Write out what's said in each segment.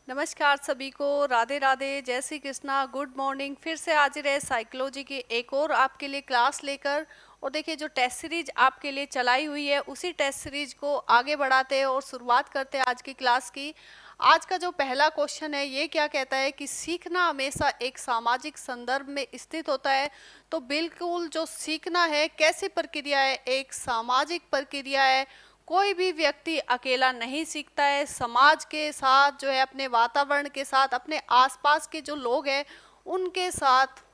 नमस्कार सभी को, राधे राधे, जय श्री कृष्णा, गुड मॉर्निंग। फिर से हाजिर है साइकोलॉजी की एक और आपके लिए क्लास लेकर। और देखिए, जो टेस्ट सीरीज आपके लिए चलाई हुई है उसी टेस्ट सीरीज को आगे बढ़ाते हैं और शुरुआत करते हैं आज की क्लास की। आज का जो पहला क्वेश्चन है ये क्या कहता है कि सीखना हमेशा एक सामाजिक संदर्भ में स्थित होता है। तो बिल्कुल, जो सीखना है कैसी प्रक्रिया है, एक सामाजिक प्रक्रिया है। कोई भी व्यक्ति अकेला नहीं सीखता है, समाज के साथ जो है, अपने वातावरण के साथ, अपने आसपास के जो लोग हैं उनके साथ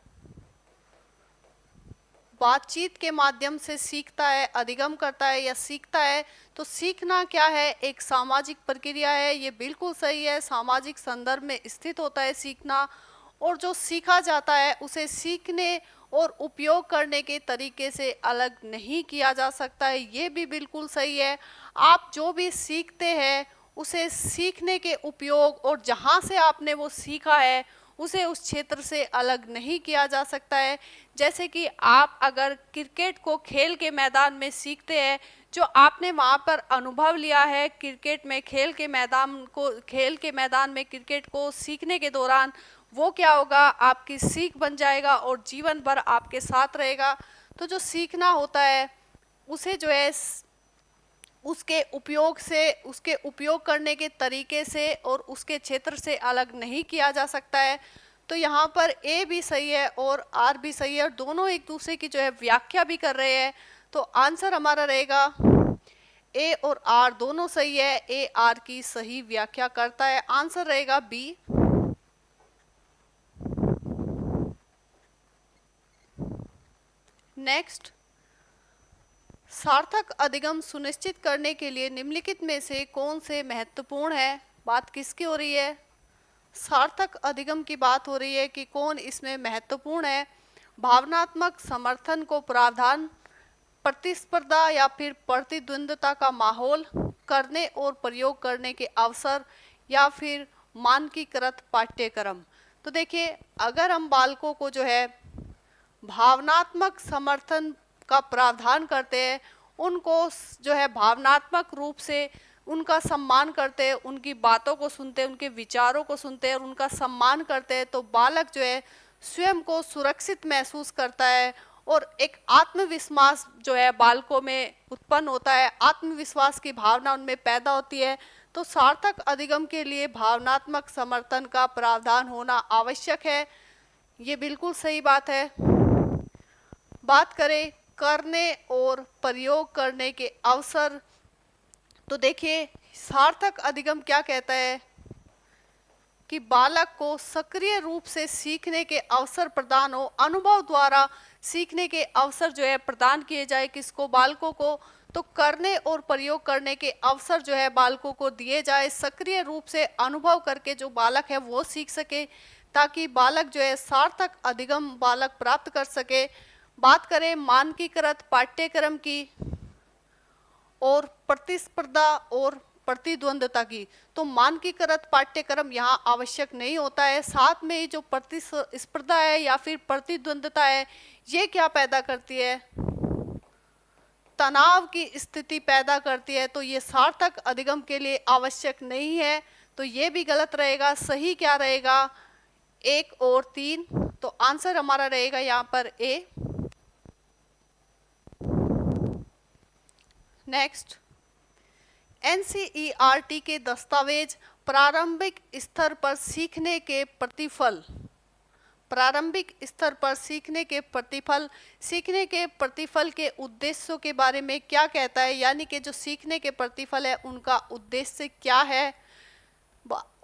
बातचीत के माध्यम से सीखता है, अधिगम करता है या सीखता है। तो सीखना क्या है, एक सामाजिक प्रक्रिया है। ये बिल्कुल सही है, सामाजिक संदर्भ में स्थित होता है सीखना। और जो सीखा जाता है उसे सीखने और उपयोग करने के तरीके से अलग नहीं किया जा सकता है। ये भी बिल्कुल सही है। आप जो भी सीखते हैं उसे सीखने के उपयोग और जहाँ से आपने वो सीखा है उसे उस क्षेत्र से अलग नहीं किया जा सकता है। जैसे कि आप अगर क्रिकेट को खेल के मैदान में सीखते हैं, जो आपने वहाँ पर अनुभव लिया है क्रिकेट में, खेल के मैदान में क्रिकेट को सीखने के दौरान, वो क्या होगा, आपकी सीख बन जाएगा और जीवन भर आपके साथ रहेगा। तो जो सीखना होता है उसे जो है उसके उपयोग करने के तरीके से और उसके क्षेत्र से अलग नहीं किया जा सकता है। तो यहाँ पर ए भी सही है और आर भी सही है, और दोनों एक दूसरे की जो है व्याख्या भी कर रहे हैं। तो आंसर हमारा रहेगा ए और आर दोनों सही है। ए आर की सही व्याख्या करता है। आंसर रहेगा बी। नेक्स्ट, सार्थक अधिगम सुनिश्चित करने के लिए निम्नलिखित में से कौन से महत्वपूर्ण है। बात किसकी हो रही है, सार्थक अधिगम की बात हो रही है कि कौन इसमें महत्वपूर्ण है। भावनात्मक समर्थन को प्रावधान, प्रतिस्पर्धा या फिर प्रतिद्वंद्विता का माहौल, करने और प्रयोग करने के अवसर, या फिर मानकीकृत पाठ्यक्रम। तो देखिए, अगर हम बालकों को जो है भावनात्मक समर्थन का प्रावधान करते हैं, उनको जो है भावनात्मक रूप से उनका सम्मान करते हैं, उनकी बातों को सुनते हैं, उनके विचारों को सुनते हैं और उनका सम्मान करते हैं, तो बालक जो है स्वयं को सुरक्षित महसूस करता है और एक आत्मविश्वास जो है बालकों में उत्पन्न होता है, आत्मविश्वास की भावना उनमें पैदा होती है। तो सार्थक अधिगम के लिए भावनात्मक समर्थन का प्रावधान होना आवश्यक है। ये बिल्कुल सही बात है। बात करें करने और प्रयोग करने के अवसर, तो देखिए, सार्थक अधिगम क्या कहता है कि बालक को सक्रिय रूप से सीखने के अवसर प्रदान हो, अनुभव द्वारा सीखने के अवसर जो है प्रदान किए जाए। किसको, बालकों को। तो करने और प्रयोग करने के अवसर जो है बालकों को दिए जाए, सक्रिय रूप से अनुभव करके जो बालक है वो सीख सके, ताकि बालक जो है सार्थक अधिगम बालक प्राप्त कर सके। बात करें मानकीकृत पाठ्यक्रम की और प्रतिस्पर्धा और प्रतिद्वंद्विता की, तो मानकीकृत पाठ्यक्रम यहाँ आवश्यक नहीं होता है। साथ में ही जो प्रतिस्पर्धा है या फिर प्रतिद्वंद्विता है, ये क्या पैदा करती है, तनाव की स्थिति पैदा करती है। तो ये सार्थक अधिगम के लिए आवश्यक नहीं है। तो ये भी गलत रहेगा। सही क्या रहेगा, 1 और 3। तो आंसर हमारा रहेगा यहाँ पर ए। नेक्स्ट, एनसीईआरटी के दस्तावेज प्रारंभिक स्तर पर सीखने के प्रतिफल, प्रारंभिक स्तर पर सीखने के प्रतिफल के उद्देश्यों के बारे में क्या कहता है, यानी कि जो सीखने के प्रतिफल है उनका उद्देश्य क्या है।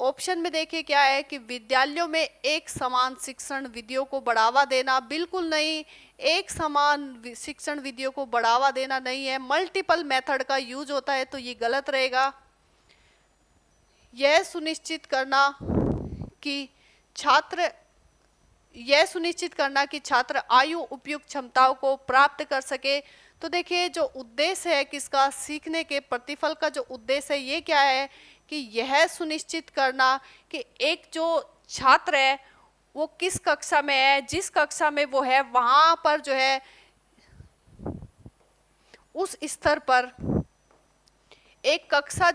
ऑप्शन में देखिए क्या है कि विद्यालयों में एक समान शिक्षण विधियों को बढ़ावा देना, बिल्कुल नहीं, एक समान शिक्षण विधियों को बढ़ावा देना नहीं है। मल्टीपल मेथड का यूज होता है, तो ये गलत रहेगा। यह सुनिश्चित करना कि छात्र आयु उपयुक्त क्षमताओं को प्राप्त कर सके। तो देखिए, जो उद्देश्य है किसका, सीखने के प्रतिफल का जो उद्देश्य है ये क्या है कि यह सुनिश्चित करना कि एक जो छात्र है वो किस कक्षा में है, जिस कक्षा में वो है वहां पर जो है उस स्तर पर एक कक्षा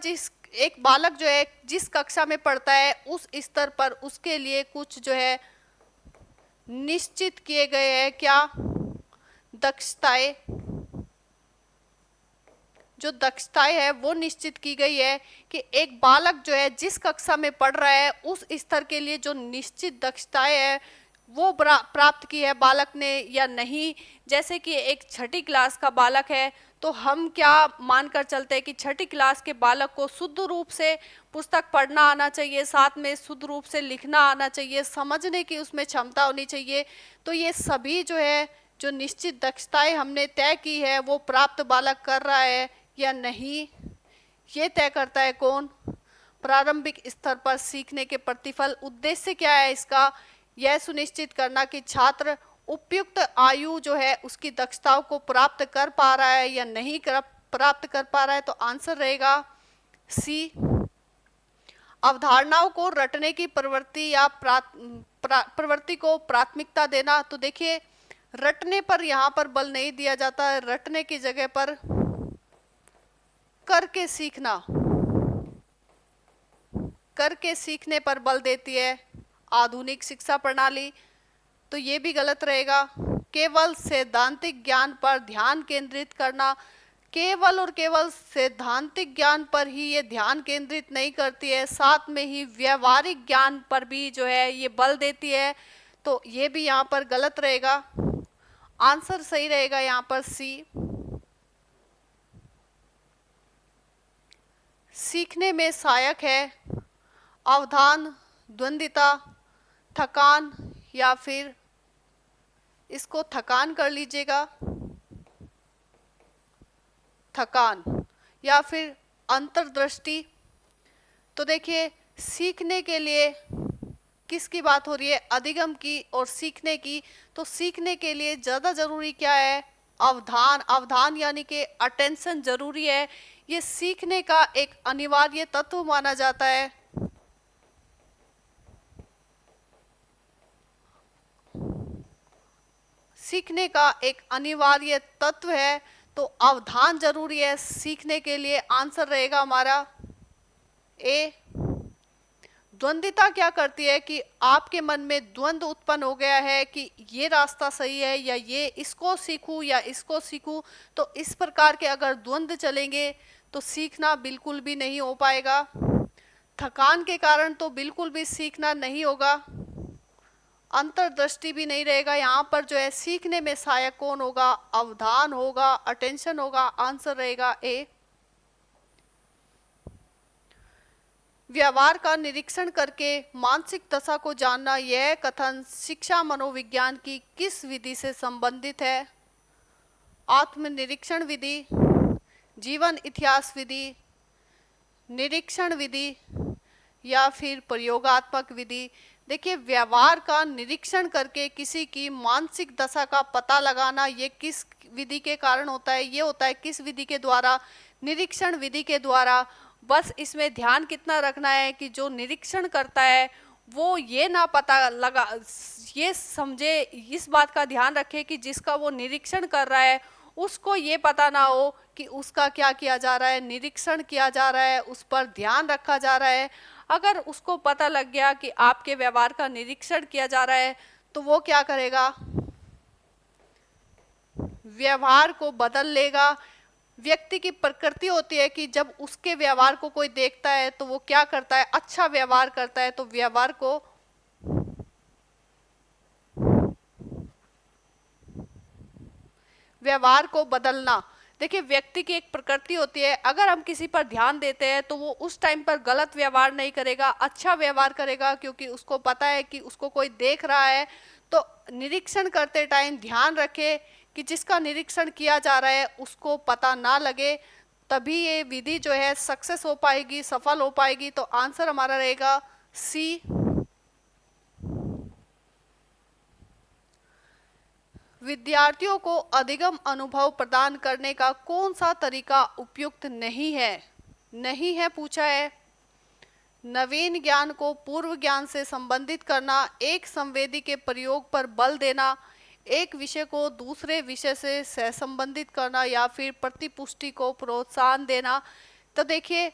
एक बालक जो है जिस कक्षा में पढ़ता है उस स्तर पर उसके लिए कुछ जो है निश्चित किए गए हैं, क्या, दक्षताएं। जो दक्षताएं है वो निश्चित की गई है कि एक बालक जो है जिस कक्षा में पढ़ रहा है उस स्तर के लिए जो निश्चित दक्षताएं है वो प्राप्त की है बालक ने या नहीं। जैसे कि एक छठी क्लास का बालक है तो हम क्या मानकर चलते हैं कि छठी क्लास के बालक को शुद्ध रूप से पुस्तक पढ़ना आना चाहिए, साथ में शुद्ध रूप से लिखना आना चाहिए, समझने की उसमें क्षमता होनी चाहिए। तो ये सभी जो है जो निश्चित दक्षताएं हमने तय की है वो प्राप्त बालक कर रहा है या नहीं, ये तय करता है कौन, प्रारंभिक स्तर पर सीखने के प्रतिफल। उद्देश्य क्या है इसका, यह सुनिश्चित करना कि छात्र उपयुक्त आयु जो है उसकी दक्षताओं को प्राप्त कर पा रहा है या नहीं प्राप्त कर पा रहा है। तो आंसर रहेगा सी, अवधारणाओं को रटने की प्रवृत्ति या प्रवृत्ति को प्राथमिकता देना। तो देखिए रटने पर यहाँ पर बल नहीं दिया जाता है, रटने की जगह पर करके सीखना, करके सीखने पर बल देती है आधुनिक शिक्षा प्रणाली। तो ये भी गलत रहेगा। केवल सैद्धांतिक ज्ञान पर ध्यान केंद्रित करना, केवल और केवल सैद्धांतिक ज्ञान पर ही ये ध्यान केंद्रित नहीं करती है, साथ में ही व्यवहारिक ज्ञान पर भी जो है ये बल देती है। तो ये भी यहाँ पर गलत रहेगा। आंसर सही रहेगा यहाँ पर सी। सीखने में सहायक है अवधान, द्वंद्विता, थकान, या फिर इसको थकान कर लीजिएगा, थकान, या फिर अंतर्दृष्टि। तो देखिए सीखने के लिए किसकी बात हो रही है, अधिगम की और सीखने की। तो सीखने के लिए ज़्यादा जरूरी क्या है, अवधान, अवधान यानी कि अटेंशन जरूरी है। ये सीखने का एक अनिवार्य तत्व माना जाता है। सीखने का एक अनिवार्य तत्व है तो अवधान जरूरी है सीखने के लिए। आंसर रहेगा हमारा ए। द्वंद्विता क्या करती है कि आपके मन में द्वंद्व उत्पन्न हो गया है कि ये रास्ता सही है या ये, इसको सीखूं या इसको सीखूं। तो इस प्रकार के अगर द्वंद्व चलेंगे तो सीखना बिल्कुल भी नहीं हो पाएगा। थकान के कारण तो बिल्कुल भी सीखना नहीं होगा, अंतर्दृष्टि भी नहीं रहेगा। यहाँ पर जो है सीखने में सहायक कौन होगा, अवधान होगा, अटेंशन होगा। आंसर रहेगा ए। व्यवहार का निरीक्षण करके मानसिक दशा को जानना, यह कथन शिक्षा मनोविज्ञान की किस विधि से संबंधित है, आत्मनिरीक्षण विधि, जीवन इतिहास विधि, निरीक्षण विधि, या फिर प्रयोगात्मक विधि। देखिए व्यवहार का निरीक्षण करके किसी की मानसिक दशा का पता लगाना, ये किस विधि के कारण होता है, ये होता है किस विधि के द्वारा, निरीक्षण विधि के द्वारा। बस इसमें ध्यान कितना रखना है कि जो निरीक्षण करता है वो ये ना पता लगा, ये समझे, इस बात का ध्यान रखे कि जिसका वो निरीक्षण कर रहा है उसको ये पता ना हो कि उसका क्या किया जा रहा है, निरीक्षण किया जा रहा है, उस पर ध्यान रखा जा रहा है। अगर उसको पता लग गया कि आपके व्यवहार का निरीक्षण किया जा रहा है तो वो क्या करेगा, व्यवहार को बदल लेगा। व्यक्ति की प्रकृति होती है कि जब उसके व्यवहार को कोई देखता है तो वो क्या करता है, अच्छा व्यवहार करता है। तो व्यवहार को बदलना, देखिए व्यक्ति की एक प्रकृति होती है, अगर हम किसी पर ध्यान देते हैं तो वो उस टाइम पर गलत व्यवहार नहीं करेगा, अच्छा व्यवहार करेगा, क्योंकि उसको पता है कि उसको कोई देख रहा है। तो निरीक्षण करते टाइम ध्यान रखे कि जिसका निरीक्षण किया जा रहा है उसको पता ना लगे, तभी ये विधि जो है सक्सेस हो पाएगी, सफल हो पाएगी। तो आंसर हमारा रहेगा सी। विद्यार्थियों को अधिगम अनुभव प्रदान करने का कौन सा तरीका उपयुक्त नहीं है, नहीं है पूछा है। नवीन ज्ञान को पूर्व ज्ञान से संबंधित करना, एक संवेदी के प्रयोग पर बल देना, एक विषय को दूसरे विषय से सहसंबंधित करना, या फिर प्रतिपुष्टि को प्रोत्साहन देना। तो देखिए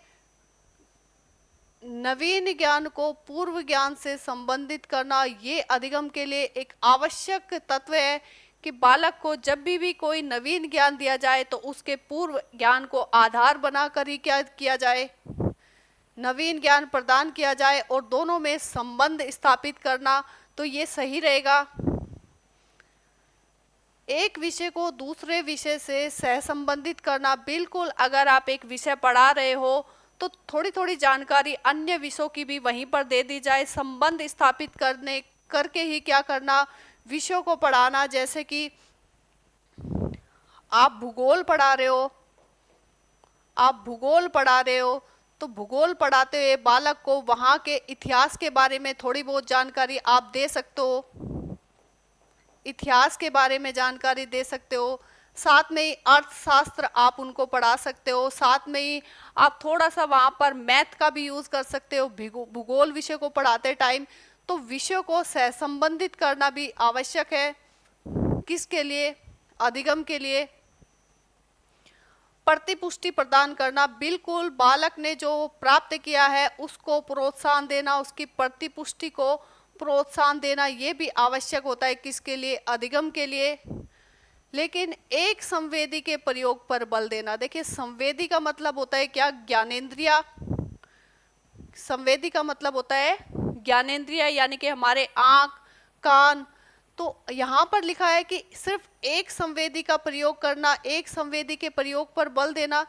नवीन ज्ञान को पूर्व ज्ञान से संबंधित करना ये अधिगम के लिए एक आवश्यक तत्व है कि बालक को जब भी कोई नवीन ज्ञान दिया जाए तो उसके पूर्व ज्ञान को आधार बनाकर ही क्या किया जाए, नवीन ज्ञान प्रदान किया जाए और दोनों में संबंध स्थापित करना, तो ये सही रहेगा। एक विषय को दूसरे विषय से सहसंबंधित करना, बिल्कुल अगर आप एक विषय पढ़ा रहे हो तो थोड़ी थोड़ी जानकारी अन्य विषयों की भी वहीं पर दे दी जाए, संबंध स्थापित करने करके ही क्या करना, विषयों को पढ़ाना। जैसे कि आप भूगोल पढ़ा रहे हो, आप भूगोल पढ़ा रहे हो तो भूगोल पढ़ाते हुए बालक को वहाँ के इतिहास के बारे में थोड़ी बहुत जानकारी आप दे सकते हो, इतिहास के बारे में जानकारी दे सकते हो। साथ में ही अर्थशास्त्र आप उनको पढ़ा सकते हो, साथ में ही आप थोड़ा सा वहाँ पर मैथ का भी यूज़ कर सकते हो भूगोल विषय को पढ़ाते टाइम। तो विषयों को सहसंबंधित करना भी आवश्यक है, किसके लिए, अधिगम के लिए। प्रतिपुष्टि प्रदान करना, बिल्कुल बालक ने जो प्राप्त किया है उसको प्रोत्साहन देना, उसकी प्रतिपुष्टि को प्रोत्साहन देना, ये भी आवश्यक होता है, किसके लिए, अधिगम के लिए। लेकिन एक संवेदी के प्रयोग पर बल देना, देखिए संवेदी का मतलब होता है क्या, ज्ञानेंद्रिया। संवेदी का मतलब होता है ज्ञानेंद्रिया, यानी कि हमारे आँख, कान। तो यहाँ पर लिखा है कि सिर्फ एक संवेदी का प्रयोग करना, एक संवेदी के प्रयोग पर बल देना।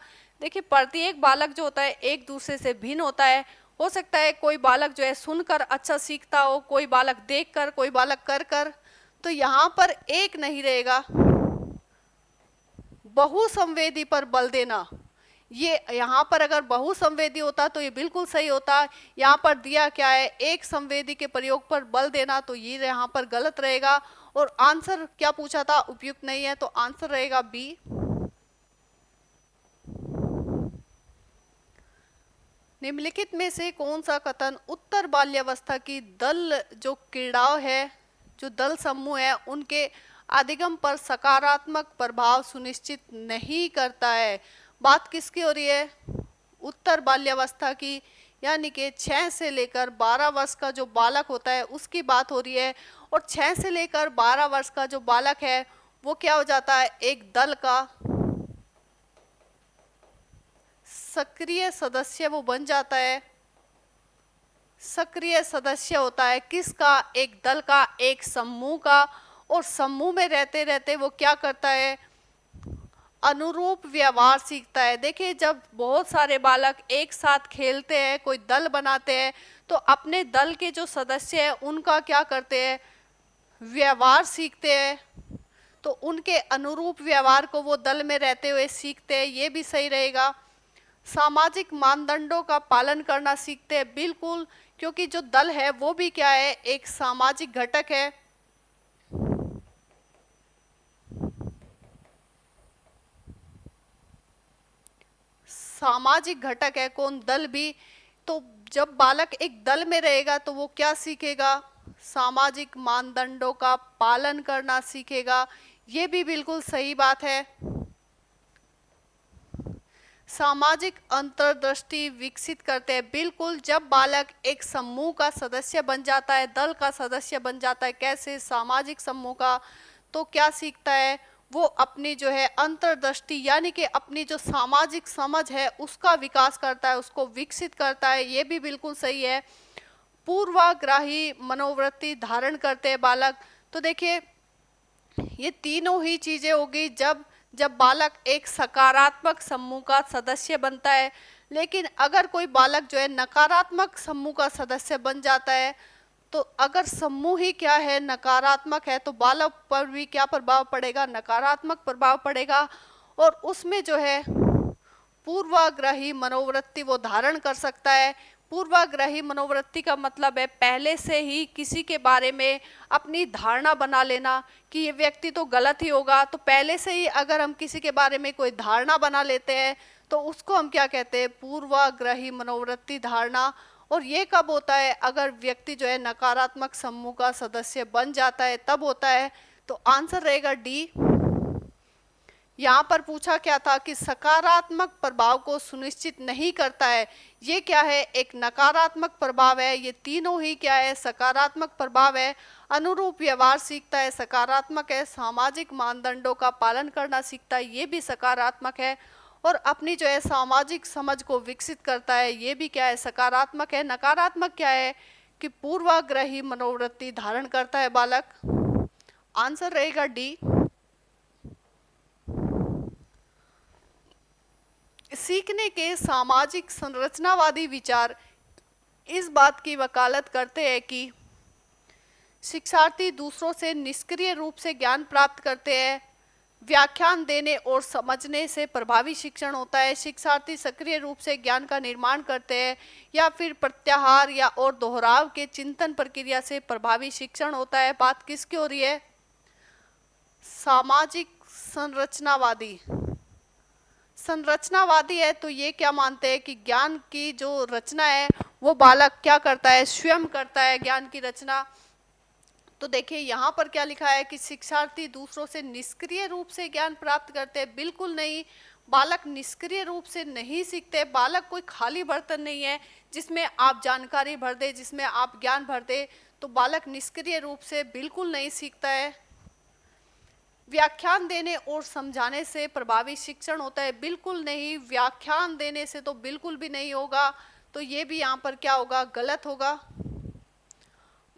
देखिए प्रत्येक बालक जो होता है एक दूसरे से भिन्न होता है। हो सकता है कोई बालक जो है सुनकर अच्छा सीखता हो, कोई बालक देखकर, कोई बालक कर कर। तो यहाँ पर एक नहीं रहेगा, बहुसंवेदी पर बल देना। ये यहाँ पर अगर बहुसंवेदी होता तो ये बिल्कुल सही होता। यहाँ पर दिया क्या है, एक संवेदी के प्रयोग पर बल देना, तो ये यहाँ पर गलत रहेगा। और आंसर क्या पूछा था, उपयुक्त नहीं है, तो आंसर रहेगा बी। निम्नलिखित में से कौन सा कथन उत्तर बाल्यावस्था की दल जो क्रीड़ाओं है, जो दल समूह है, उनके अधिगम पर सकारात्मक प्रभाव सुनिश्चित नहीं करता है। बात किसकी हो रही है, उत्तर बाल्यावस्था की, यानी कि 6 से लेकर 12 वर्ष का जो बालक होता है उसकी बात हो रही है। और 6 से लेकर 12 वर्ष का जो बालक है वो क्या हो जाता है, एक दल का सक्रिय सदस्य वो बन जाता है, सक्रिय सदस्य होता है किसका, एक दल का, एक समूह का। और समूह में रहते रहते वो क्या करता है, अनुरूप व्यवहार सीखता है। देखिए जब बहुत सारे बालक एक साथ खेलते हैं, कोई दल बनाते हैं, तो अपने दल के जो सदस्य हैं उनका क्या करते हैं, व्यवहार सीखते हैं। तो उनके अनुरूप व्यवहार को वो दल में रहते हुए सीखते हैं, ये भी सही रहेगा। सामाजिक मानदंडों का पालन करना सीखते हैं, बिल्कुल, क्योंकि जो दल है वो भी क्या है, एक सामाजिक घटक है। सामाजिक घटक है कौन, दल भी। तो जब बालक एक दल में रहेगा तो वो क्या सीखेगा, सामाजिक मानदंडों का पालन करना सीखेगा, ये भी बिल्कुल सही बात है। सामाजिक अंतर्दृष्टि विकसित करते हैं, बिल्कुल, जब बालक एक समूह का सदस्य बन जाता है, दल का सदस्य बन जाता है, कैसे, सामाजिक समूह का, तो क्या सीखता है वो, अपनी जो है अंतर्दृष्टि, यानी कि अपनी जो सामाजिक समझ है उसका विकास करता है, उसको विकसित करता है, ये भी बिल्कुल सही है। पूर्वाग्राही मनोवृत्ति धारण करते हैं बालक। तो देखिए ये तीनों ही चीजें होगी जब जब बालक एक सकारात्मक समूह का सदस्य बनता है। लेकिन अगर कोई बालक जो है नकारात्मक समूह का सदस्य बन जाता है, तो अगर समूह ही क्या है, नकारात्मक है, तो बालक पर भी क्या प्रभाव पड़ेगा, नकारात्मक प्रभाव पड़ेगा। और उसमें जो है पूर्वाग्रही मनोवृत्ति वो धारण कर सकता है। पूर्वाग्रही मनोवृत्ति का मतलब है पहले से ही किसी के बारे में अपनी धारणा बना लेना कि ये व्यक्ति तो गलत ही होगा। तो पहले से ही अगर हम किसी के बारे में कोई धारणा बना लेते हैं तो उसको हम क्या कहते हैं, पूर्वाग्रही मनोवृत्ति धारणा। और ये कब होता है, अगर व्यक्ति जो है नकारात्मक समूह का सदस्य बन जाता है तब होता है। तो आंसर रहेगा डी। यहाँ पर पूछा क्या था कि सकारात्मक प्रभाव को सुनिश्चित नहीं करता है। ये क्या है, एक नकारात्मक प्रभाव है। ये तीनों ही क्या है, सकारात्मक प्रभाव है। अनुरूप व्यवहार सीखता है, सकारात्मक है। सामाजिक मानदंडों का पालन करना सीखता है, ये भी सकारात्मक है। और अपनी जो है सामाजिक समझ को विकसित करता है, ये भी क्या है, सकारात्मक है। नकारात्मक क्या है कि पूर्वाग्रही मनोवृत्ति धारण करता है बालक। आंसर रहेगा डी। सीखने के सामाजिक संरचनावादी विचार इस बात की वकालत करते हैं कि शिक्षार्थी दूसरों से निष्क्रिय रूप से ज्ञान प्राप्त करते हैं। व्याख्यान देने और समझने से प्रभावी शिक्षण होता है। शिक्षार्थी सक्रिय रूप से ज्ञान का निर्माण करते हैं, या फिर प्रत्याहार या और दोहराव के चिंतन प्रक्रिया से प्रभावी शिक्षण होता है। बात किसकी हो रही है, सामाजिक संरचनावादी। संरचनावादी है तो ये क्या मानते हैं कि ज्ञान की जो रचना है वो बालक क्या करता है, स्वयं करता है ज्ञान की रचना। तो देखिए यहाँ पर क्या लिखा है कि शिक्षार्थी दूसरों से निष्क्रिय रूप से ज्ञान प्राप्त करते हैं। बिल्कुल नहीं, बालक निष्क्रिय रूप से नहीं सीखते। बालक कोई खाली बर्तन नहीं है जिसमें आप जानकारी भर दे, जिसमें आप ज्ञान भर दे, तो बालक निष्क्रिय रूप से बिल्कुल नहीं सीखता है। व्याख्यान देने और समझाने से प्रभावी शिक्षण होता है, बिल्कुल नहीं। व्याख्यान देने से तो बिल्कुल भी नहीं होगा, तो ये भी यहाँ पर क्या होगा, गलत होगा।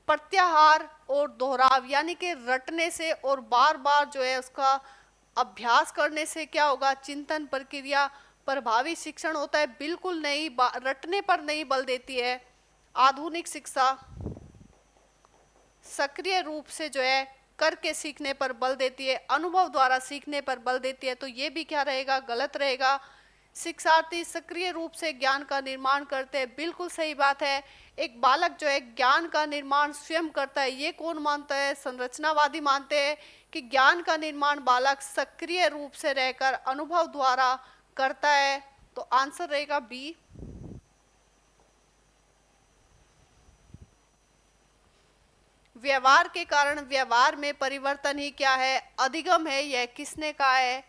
प्रत्याहार और दोहराव यानी कि रटने से और बार बार जो है उसका अभ्यास करने से क्या होगा, चिंतन प्रक्रिया प्रभावी शिक्षण होता है, बिल्कुल नहीं। रटने पर नहीं बल देती है। आधुनिक शिक्षा सक्रिय रूप से जो है करके सीखने पर बल देती है, अनुभव द्वारा सीखने पर बल देती है, तो ये भी क्या रहेगा, गलत रहेगा। शिक्षार्थी सक्रिय रूप से ज्ञान का निर्माण करते हैं, बिल्कुल सही बात है। एक बालक जो है ज्ञान का निर्माण स्वयं करता है, ये कौन मानता है, संरचनावादी मानते हैं कि ज्ञान का निर्माण बालक सक्रिय रूप से रहकर अनुभव द्वारा करता है। तो आंसर रहेगा बी। व्यवहार के कारण व्यवहार में परिवर्तन ही क्या है, अधिगम है। यह किसने कहा है,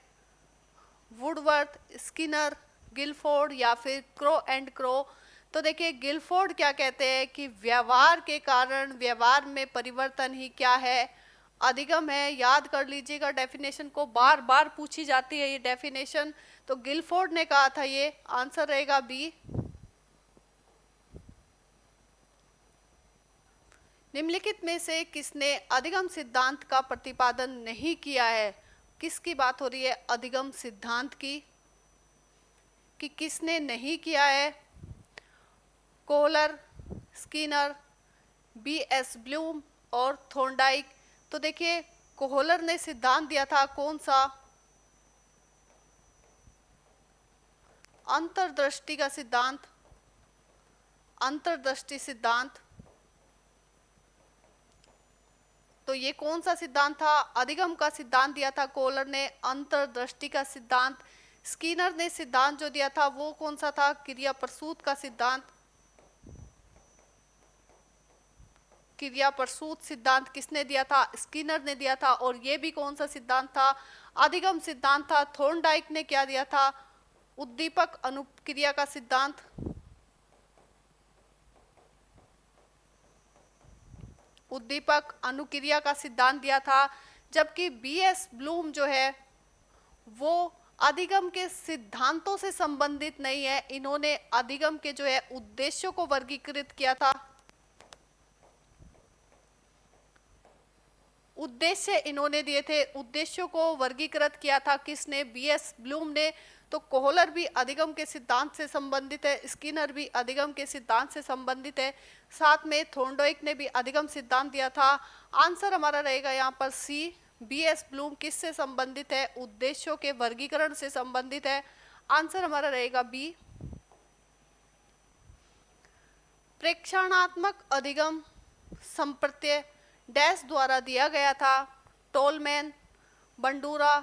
वुडवर्थ, स्किनर, गिलफोर्ड या फिर क्रो एंड क्रो। तो देखिए गिलफोर्ड क्या कहते हैं कि व्यवहार के कारण व्यवहार में परिवर्तन ही क्या है, अधिगम है। याद कर लीजिएगा, डेफिनेशन को बार बार पूछी जाती है ये डेफिनेशन। तो गिलफोर्ड ने कहा था, ये आंसर रहेगा बी। निम्नलिखित में से किसने अधिगम सिद्धांत का प्रतिपादन नहीं किया है। किसकी बात हो रही है, अधिगम सिद्धांत की, कि किसने नहीं किया है। Kohler, Skinner, B S. ब्लूम और थॉर्नडाइक। तो देखिए कोहलर ने सिद्धांत दिया था कौन सा, अंतर्दृष्टि का सिद्धांत, अंतर्दृष्टि सिद्धांत। तो ये कौन सा सिद्धांत था, अधिगम का सिद्धांत दिया था कोहलर ने, अंतर्दृष्टि का सिद्धांत। स्किनर ने सिद्धांत जो दिया था वो कौन सा था, क्रिया प्रसूत का सिद्धांत। क्रिया प्रसूत सिद्धांत किसने दिया था, स्किनर ने दिया था। और ये भी कौन सा सिद्धांत था, अधिगम सिद्धांत था। थॉर्नडाइक ने क्या दिया था, उद्दीपक अनुक्रिया का सिद्धांत। उद्दीपक अनुक्रिया का सिद्धांत दिया था। जबकि बी.एस. ब्लूम जो है वो अधिगम के सिद्धांतों से संबंधित नहीं है, इन्होंने अधिगम के जो है उद्देश्यों को वर्गीकृत किया था। उद्देश्य इन्होंने दिए थे, उद्देश्यों को वर्गीकृत किया था किसने, बी.एस. ब्लूम ने। तो कोहलर भी अधिगम के सिद्धांत से संबंधित है, स्किनर भी अधिगम के सिद्धांत से संबंधित है, साथ में थॉर्नडाइक ने भी अधिगम सिद्धांत दिया था। आंसर हमारा रहेगा यहाँ पर सी। बी.एस. ब्लूम किससे संबंधित है, उद्देश्यों के वर्गीकरण से संबंधित है। आंसर हमारा रहेगा बी। प्रेक्षणात्मक अधिगम संप्रत्यय डैश द्वारा दिया गया था, टोलमैन, बंडूरा,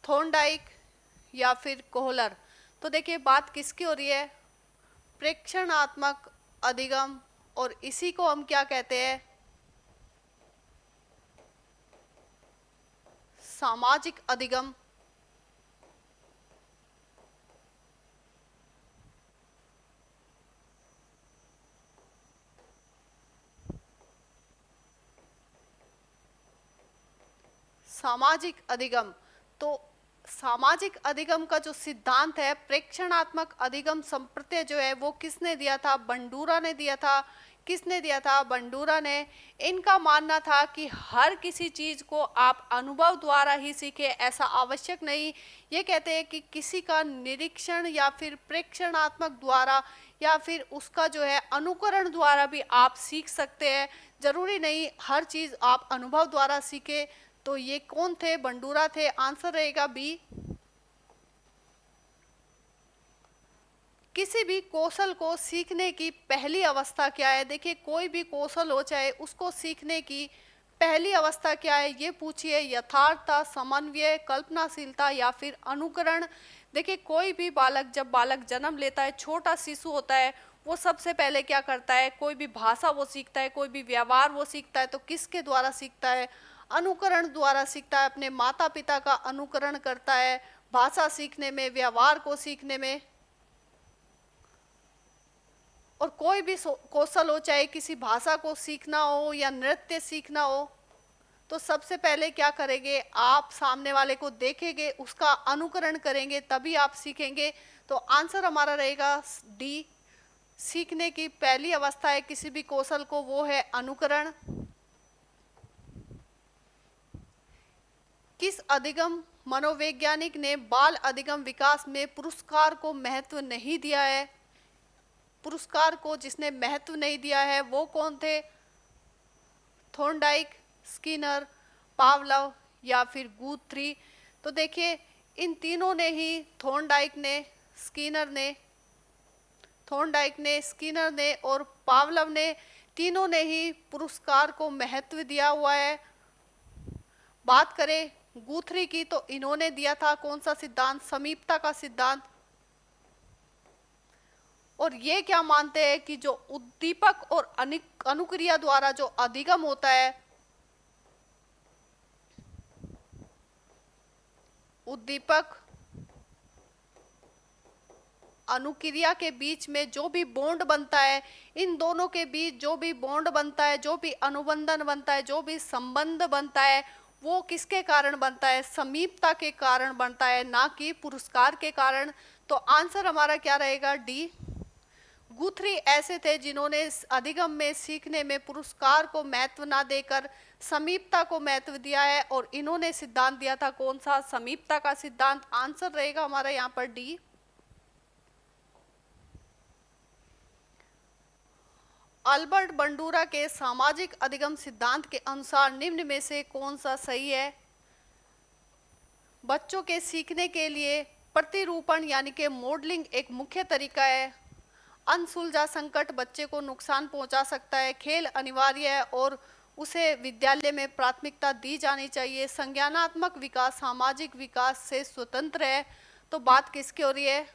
थॉर्नडाइक या फिर कोहलर। तो देखिए बात किसकी हो रही है, प्रेक्षणात्मक अधिगम, और इसी को हम क्या कहते हैं, सामाजिक अधिगम। सामाजिक अधिगम। तो सामाजिक अधिगम का जो सिद्धांत है, प्रेक्षणात्मक अधिगम संप्रत्यय जो है वो किसने दिया था? बंडूरा ने दिया था। किसने दिया था? बंडूरा ने। इनका मानना था कि हर किसी चीज को आप अनुभव द्वारा ही सीखे, ऐसा आवश्यक नहीं। ये कहते हैं कि किसी का निरीक्षण या फिर प्रेक्षणात्मक द्वारा या फिर उसका जो है अनुकरण द्वारा भी आप सीख सकते हैं, जरूरी नहीं हर चीज आप अनुभव द्वारा सीखे। तो ये कौन थे? बंडूरा थे। आंसर रहेगा बी। किसी भी कौशल को सीखने की पहली अवस्था क्या है? देखिए, कोई भी कौशल हो चाहे उसको सीखने की पहली अवस्था क्या है ये पूछिए। यथार्थता, समन्वय, कल्पनाशीलता या फिर अनुकरण। देखिए, कोई भी बालक, जब बालक जन्म लेता है, छोटा शिशु होता है, वो सबसे पहले क्या करता है? कोई भी भाषा वो सीखता है, कोई भी व्यवहार वो सीखता है, तो किसके द्वारा सीखता है? अनुकरण द्वारा सीखता है। अपने माता पिता का अनुकरण करता है भाषा सीखने में, व्यवहार को सीखने में। और कोई भी कौशल हो, चाहे किसी भाषा को सीखना हो या नृत्य सीखना हो, तो सबसे पहले क्या करेंगे? आप सामने वाले को देखेंगे, उसका अनुकरण करेंगे, तभी आप सीखेंगे। तो आंसर हमारा रहेगा डी। सीखने की पहली अवस्था है किसी भी कौशल को, वो है अनुकरण। किस अधिगम मनोवैज्ञानिक ने बाल अधिगम विकास में पुरस्कार को महत्व नहीं दिया है? पुरस्कार को जिसने महत्व नहीं दिया है वो कौन थे? थॉर्नडाइक, स्किनर, पावलव या फिर गुथ्री। तो देखिए, इन तीनों ने ही, थॉर्नडाइक ने, स्किनर ने और पावलव ने, तीनों ने ही पुरस्कार को महत्व दिया हुआ है। बात करें गुथ्री की, तो इन्होंने दिया था कौन सा सिद्धांत? समीपता का सिद्धांत। और ये क्या मानते हैं कि जो उद्दीपक और अनुक्रिया द्वारा जो अधिगम होता है, उद्दीपक अनुक्रिया के बीच में जो भी बॉन्ड बनता है, इन दोनों के बीच जो भी बॉन्ड बनता है, जो भी अनुबंधन बनता है, जो भी संबंध बनता है, वो किसके कारण बनता है? समीपता के कारण बनता है, ना कि पुरस्कार के कारण। तो आंसर हमारा क्या रहेगा? डी। गुथ्री ऐसे थे जिन्होंने अधिगम में सीखने में पुरस्कार को महत्व ना देकर समीपता को महत्व दिया है, और इन्होंने सिद्धांत दिया था कौन सा? समीपता का सिद्धांत। आंसर रहेगा हमारा यहाँ पर डी। अल्बर्ट बंडूरा के सामाजिक अधिगम सिद्धांत के अनुसार निम्न में से कौन सा सही है? बच्चों के सीखने के लिए प्रतिरूपण यानी कि मॉडलिंग एक मुख्य तरीका है। अनसुलझा संकट बच्चे को नुकसान पहुंचा सकता है। खेल अनिवार्य है और उसे विद्यालय में प्राथमिकता दी जानी चाहिए। संज्ञानात्मक विकास सामाजिक विकास से स्वतंत्र है। तो बात किसकी हो रही है?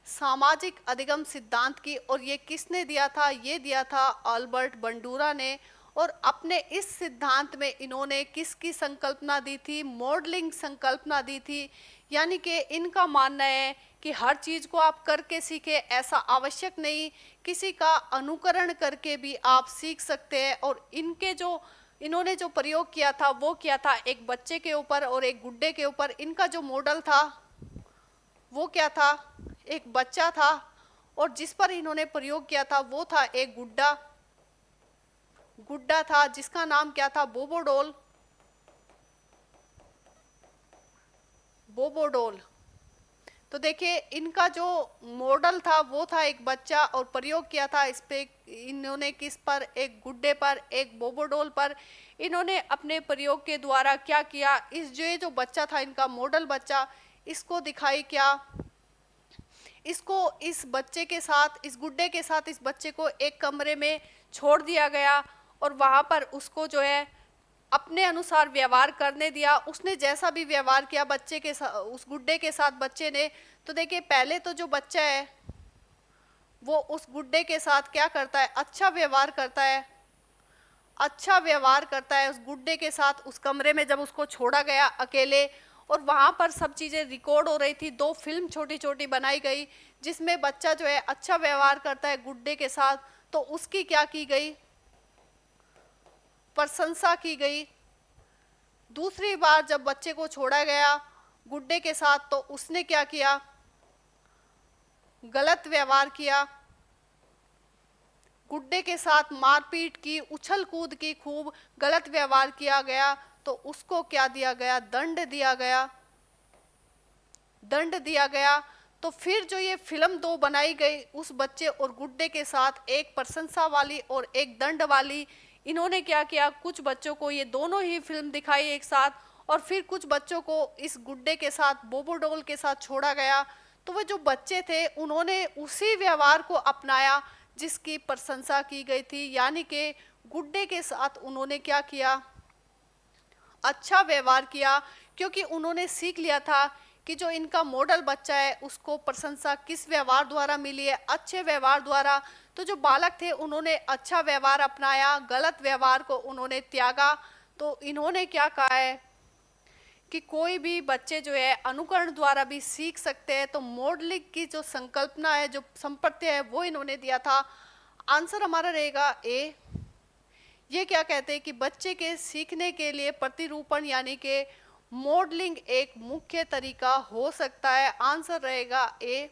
सामाजिक अधिगम सिद्धांत की। और ये किसने दिया था? ये दिया था अल्बर्ट बंडूरा ने। और अपने इस सिद्धांत में इन्होंने किसकी संकल्पना दी थी? मॉडलिंग संकल्पना दी थी। यानी कि इनका मानना है कि हर चीज को आप करके सीखे, ऐसा आवश्यक नहीं, किसी का अनुकरण करके भी आप सीख सकते हैं। और इन्होंने जो प्रयोग किया था वो किया था एक बच्चे के ऊपर और एक गुड्डे के ऊपर। इनका जो मॉडल था वो क्या था? एक बच्चा था, और जिस पर इन्होंने प्रयोग किया था वो था एक गुड्डा था, जिसका नाम क्या था? बोबोडोल। तो देखिए, इनका जो मॉडल था वो था एक बच्चा, और प्रयोग किया था इस पे इन्होंने किस पर? एक गुड्डे पर, एक बोबोडोल पर। इन्होंने अपने प्रयोग के द्वारा क्या किया? ये जो बच्चा था, इनका मॉडल बच्चा, इसको दिखाई क्या? इसको इस बच्चे के साथ, इस गुड्डे के साथ इस बच्चे को एक कमरे में छोड़ दिया गया, और वहां पर उसको जो है अपने अनुसार व्यवहार करने दिया। उसने जैसा भी व्यवहार किया बच्चे के साथ, उस गुड्डे के साथ बच्चे ने, तो देखिए पहले तो जो बच्चा है वो उस गुड्डे के साथ क्या करता है? अच्छा व्यवहार करता है उस गुड्डे के साथ। उस कमरे में जब उसको छोड़ा गया अकेले, और वहां पर सब चीजें रिकॉर्ड हो रही थी, 2 फिल्म छोटी छोटी बनाई गई जिसमें बच्चा जो है अच्छा व्यवहार करता है गुड्डे के साथ, तो उसकी क्या की गई? प्रशंसा की गई। दूसरी बार जब बच्चे को छोड़ा गया गुड्डे के साथ, तो उसने क्या किया? गलत व्यवहार किया, गुड्डे के साथ मारपीट की, उछल कूद की, खूब गलत व्यवहार किया गया। तो उसको क्या दिया गया? दंड दिया गया, दंड दिया गया। तो फिर जो ये फिल्म दो बनाई गई उस बच्चे और गुड्डे के साथ, एक प्रशंसा वाली और एक दंड वाली, इन्होंने क्या किया? कुछ बच्चों को ये दोनों ही फिल्म दिखाई एक साथ, और फिर कुछ बच्चों को इस गुड्डे के साथ, बोबो डॉल के साथ छोड़ा गया। तो वो जो बच्चे थे उन्होंने उसी व्यवहार को अपनाया जिसकी प्रशंसा की गई थी, यानी कि गुड्डे के साथ उन्होंने क्या किया? अच्छा व्यवहार किया, क्योंकि उन्होंने सीख लिया था कि जो इनका मॉडल बच्चा है उसको प्रशंसा किस व्यवहार द्वारा मिली है? अच्छे व्यवहार द्वारा। तो जो बालक थे उन्होंने अच्छा व्यवहार अपनाया, गलत व्यवहार को उन्होंने त्यागा। तो इन्होंने क्या कहा है कि कोई भी बच्चे जो है अनुकरण द्वारा भी सीख सकते हैं। तो मॉडलिंग की जो संकल्पना है, जो संप्रत्यय है, वो इन्होंने दिया था। आंसर हमारा रहेगा ए। ये क्या कहते हैं कि बच्चे के सीखने के लिए प्रतिरूपण यानी कि मॉडलिंग एक मुख्य तरीका हो सकता है। आंसर रहेगा ए।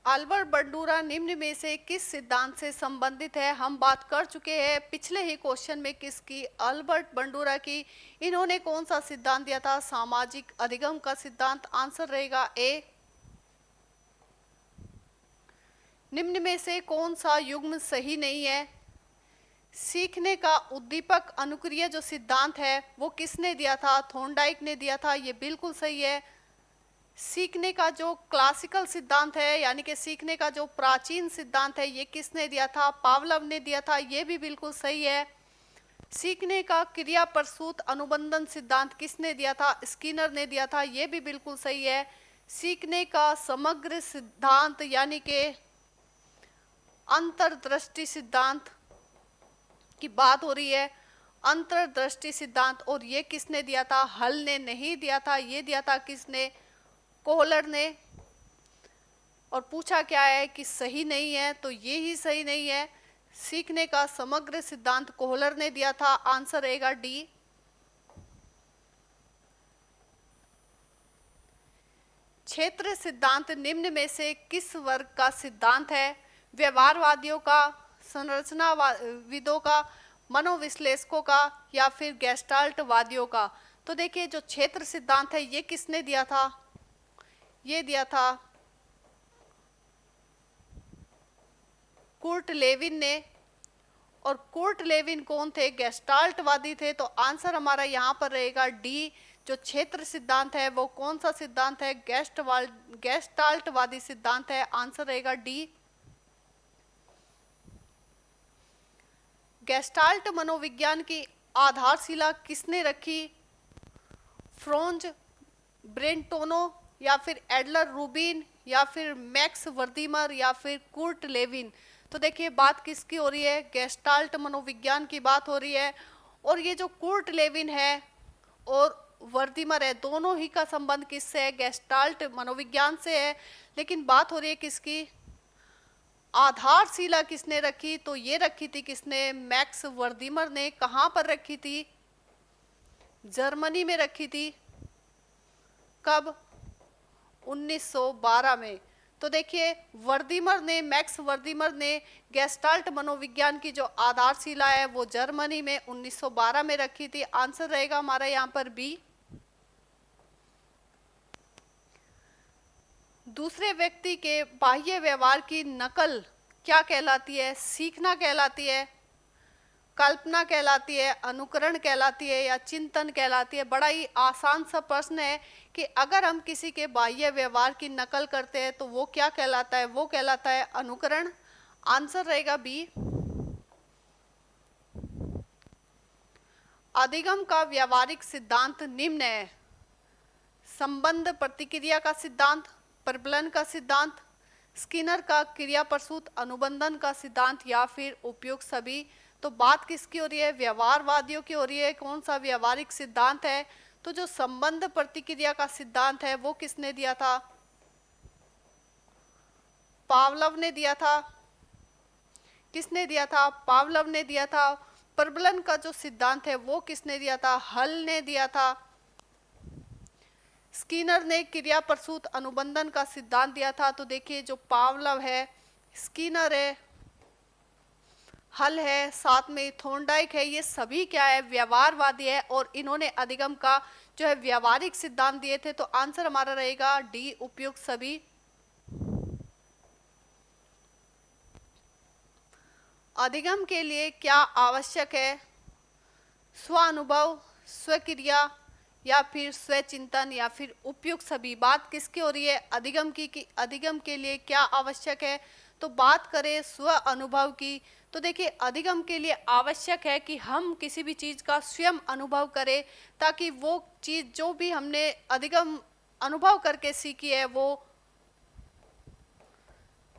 अल्बर्ट बंडूरा निम्न में से किस सिद्धांत से संबंधित है? हम बात कर चुके हैं पिछले ही क्वेश्चन में किसकी? अल्बर्ट बंडूरा की। इन्होंने कौन सा सिद्धांत दिया था? सामाजिक अधिगम का सिद्धांत। आंसर रहेगा ए। निम्न में से कौन सा युग्म सही नहीं है? सीखने का उद्दीपक अनुक्रिया जो सिद्धांत है वो किसने दिया था? थॉर्नडाइक ने दिया था, ये बिल्कुल सही है। सीखने का जो क्लासिकल सिद्धांत है यानी कि सीखने का जो प्राचीन सिद्धांत है, ये किसने दिया था? पावलव ने दिया था, ये भी बिल्कुल सही है। सीखने का क्रिया प्रसूत अनुबंधन सिद्धांत किसने दिया था? स्किनर ने दिया था, ये भी बिल्कुल सही है। सीखने का समग्र सिद्धांत यानी कि अंतर्दृष्टि सिद्धांत की बात हो रही है, अंतर्दृष्टि सिद्धांत, और ये किसने दिया था? हल ने नहीं दिया था, ये दिया था किसने? कोहलर ने। और पूछा क्या है कि सही नहीं है, तो ये ही सही नहीं है। सीखने का समग्र सिद्धांत कोहलर ने दिया था। आंसर रहेगा डी। क्षेत्र सिद्धांत निम्न में से किस वर्ग का सिद्धांत है? व्यवहारवादियों का, संरचनाविदों का, मनोविश्लेषकों का, या फिर गेस्टाल्ट वादियों का? तो देखिए जो क्षेत्र सिद्धांत है ये किसने दिया था? ये दिया था कुर्ट लेविन ने। और कुर्ट लेविन कौन थे? गेस्टाल्टवादी थे। तो आंसर हमारा यहाँ पर रहेगा डी। जो क्षेत्र सिद्धांत है वो कौन सा सिद्धांत है? गेस्टाल्टवादी सिद्धांत है। आंसर रहेगा डी। गेस्टाल्ट मनोविज्ञान की आधारशिला किसने रखी? फ्रोंज, ब्रेंटोनो, या फिर एडलर रूबिन, या फिर मैक्स वर्दीमर, या फिर कुर्ट लेविन? तो देखिए बात किसकी हो रही है? गेस्टाल्ट मनोविज्ञान की बात हो रही है। और ये जो कुर्ट लेविन है और वर्दीमर है, दोनों ही का संबंध किससे है? गेस्टाल्ट मनोविज्ञान से है। लेकिन बात हो रही है किसकी? आधारशिला किसने रखी? तो ये रखी थी किसने? मैक्स वर्दीमर ने। कहाँ पर रखी थी? जर्मनी में रखी थी। कब? 1912 में। तो देखिए मैक्स वर्दीमर ने गेस्टाल्ट मनोविज्ञान की जो आधारशिला है वो जर्मनी में 1912 में रखी थी। आंसर रहेगा हमारा यहाँ पर बी। दूसरे व्यक्ति के बाह्य व्यवहार की नकल क्या कहलाती है? सीखना कहलाती है, कल्पना कहलाती है, अनुकरण कहलाती है, या चिंतन कहलाती है? बड़ा ही आसान सा प्रश्न है कि अगर हम किसी के बाह्य व्यवहार की नकल करते हैं तो वो क्या कहलाता है? वो कहलाता है अनुकरण। आंसर रहेगा बी। अधिगम का व्यावहारिक सिद्धांत निम्न है। संबंध प्रतिक्रिया का सिद्धांत, प्रबलन का सिद्धांत, स्किनर का क्रिया प्रसूत अनुबंधन का सिद्धांत, या फिर उपयुक्त सभी? तो बात किसकी हो रही है? व्यवहारवादियों की हो रही है। कौन सा व्यवहारिक सिद्धांत है? तो जो संबंध प्रतिक्रिया का सिद्धांत है वो किसने दिया था? पावलव ने दिया था। किसने दिया था? पावलव ने दिया था। प्रबलन का जो सिद्धांत है वो किसने दिया था? हल ने दिया था। स्किनर ने क्रिया प्रसूत अनुबंधन का सिद्धांत दिया था। तो देखिए जो पावलव है, स्किनर है, हल है, साथ में थोर्नडाइक है, ये सभी क्या है? व्यवहारवादी है और इन्होंने अधिगम का जो है व्यवहारिक सिद्धांत दिए थे। तो आंसर हमारा रहेगा डी, उपयुक्त सभी। अधिगम के लिए क्या आवश्यक है? स्व अनुभव, स्वक्रिया, या फिर स्वचिंतन, या फिर उपयुक्त सभी। बात किसकी हो रही है? अधिगम की कि अधिगम के लिए क्या आवश्यक है? तो बात करें स्व अनुभव की, तो देखिए अधिगम के लिए आवश्यक है कि हम किसी भी चीज का स्वयं अनुभव करें, ताकि वो चीज जो भी हमने अधिगम अनुभव करके सीखी है वो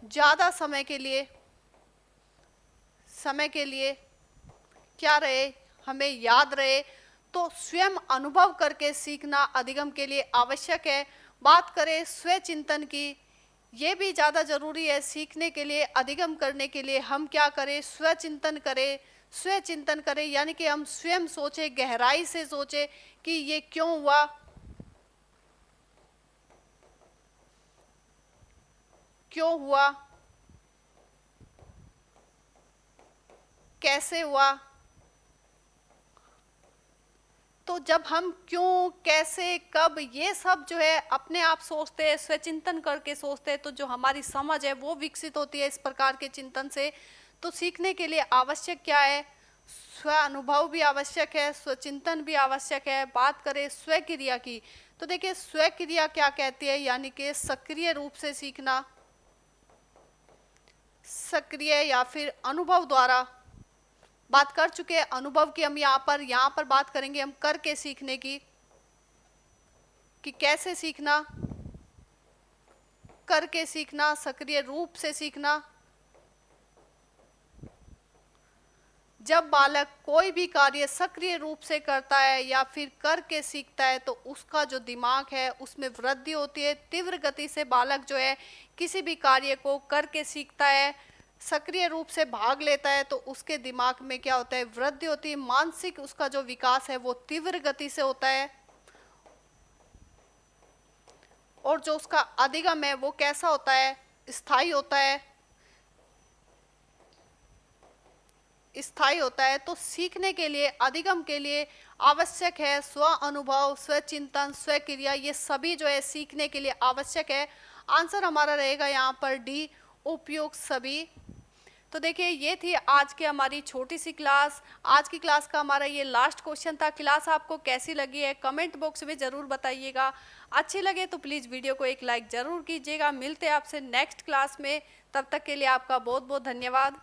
ज्यादा समय के लिए क्या रहे? हमें याद रहे। तो स्वयं अनुभव करके सीखना अधिगम के लिए आवश्यक है। बात करें स्वचिंतन की, ये भी ज़्यादा जरूरी है सीखने के लिए। अधिगम करने के लिए हम क्या करें? स्वचिंतन करें। स्वचिंतन करें यानी कि हम स्वयं सोचें, गहराई से सोचें कि ये क्यों हुआ, क्यों हुआ, कैसे हुआ। तो जब हम क्यों, कैसे, कब, ये सब जो है अपने आप सोचते हैं, स्वचिंतन करके सोचते हैं, तो जो हमारी समझ है वो विकसित होती है इस प्रकार के चिंतन से। तो सीखने के लिए आवश्यक क्या है? स्व अनुभव भी आवश्यक है, स्वचिंतन भी आवश्यक है। बात करें स्वक्रिया की, तो देखिए स्वक्रिया क्या कहती है? यानी कि सक्रिय रूप से सीखना, सक्रिय या फिर अनुभव द्वारा। बात कर चुके हैं अनुभव की, हम यहाँ पर बात करेंगे हम करके सीखने की, कि कैसे सीखना, करके सीखना, सक्रिय रूप से सीखना। जब बालक कोई भी कार्य सक्रिय रूप से करता है या फिर करके सीखता है, तो उसका जो दिमाग है उसमें वृद्धि होती है। तीव्र गति से बालक जो है किसी भी कार्य को करके सीखता है, सक्रिय रूप से भाग लेता है, तो उसके दिमाग में क्या होता है? वृद्धि होती है। मानसिक उसका जो विकास है वो तीव्र गति से होता है। और जो उसका अधिगम है वो कैसा होता है? स्थायी होता है, स्थायी होता है। तो सीखने के लिए, अधिगम के लिए आवश्यक है स्व अनुभव, स्वचिंतन, स्वक्रिया, ये सभी जो है सीखने के लिए आवश्यक है। आंसर हमारा रहेगा यहाँ पर डी, उपयुक्त सभी। तो देखिए ये थी आज की हमारी छोटी सी क्लास। आज की क्लास का हमारा ये लास्ट क्वेश्चन था। क्लास आपको कैसी लगी है कमेंट बॉक्स में ज़रूर बताइएगा। अच्छी लगे तो प्लीज़ वीडियो को एक लाइक ज़रूर कीजिएगा। मिलते हैं आपसे नेक्स्ट क्लास में, तब तक के लिए आपका बहुत बहुत धन्यवाद।